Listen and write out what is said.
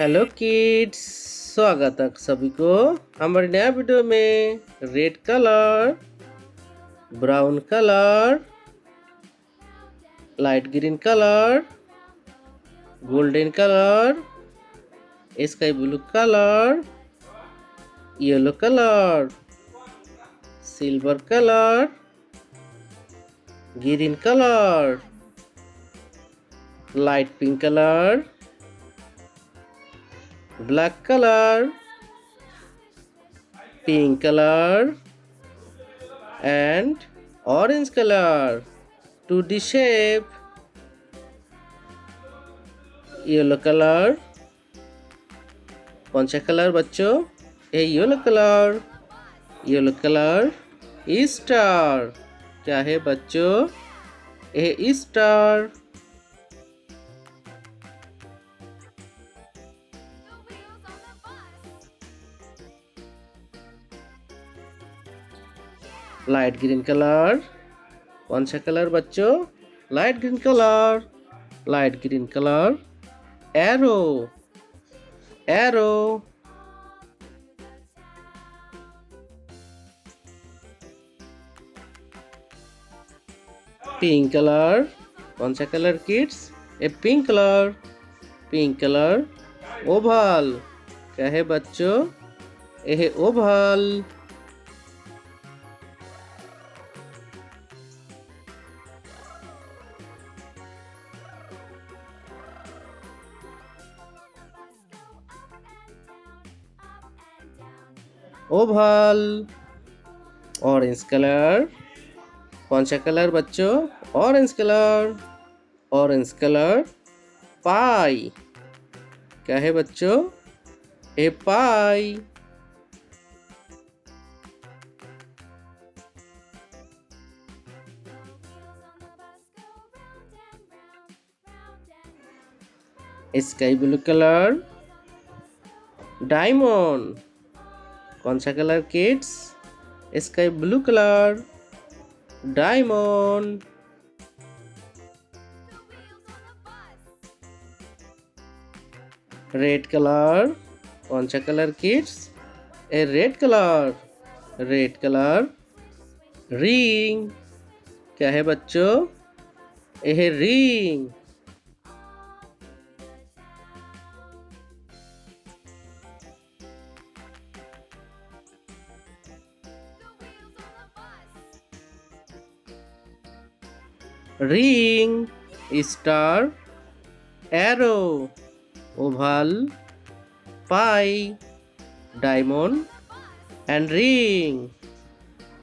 Hello kids, स्वागत है सभी को हमारे नया वीडियो में। Red colour, brown colour, light green colour, golden colour, sky blue colour, yellow colour, silver colour, green colour, light pink colour, black color, pink color and orange color. 2D shape. Yellow color. कौन सा colour बच्चों? ये yellow colour. Yellow colour star. क्या है बच्चों? ये star. Light green colour. कौन सा कलर बच्चों? Light green colour. Light green colour arrow. Arrow. Pink colour. कौन सा colour kids? A pink colour. Pink colour oval. क्या है बच्चों? यह ओवल। ओवल। Orange colour. कौन सा कलर बच्चों? Orange colour. Orange colour pie. क्या है बच्चों? A pie. Sky blue colour diamond. कौन सा colour kids? Sky blue colour diamond. Red colour. कौन सा colour kids? A red colour. Red colour ring. क्या है बच्चों? यह ring. Ring star arrow oval pie diamond and ring.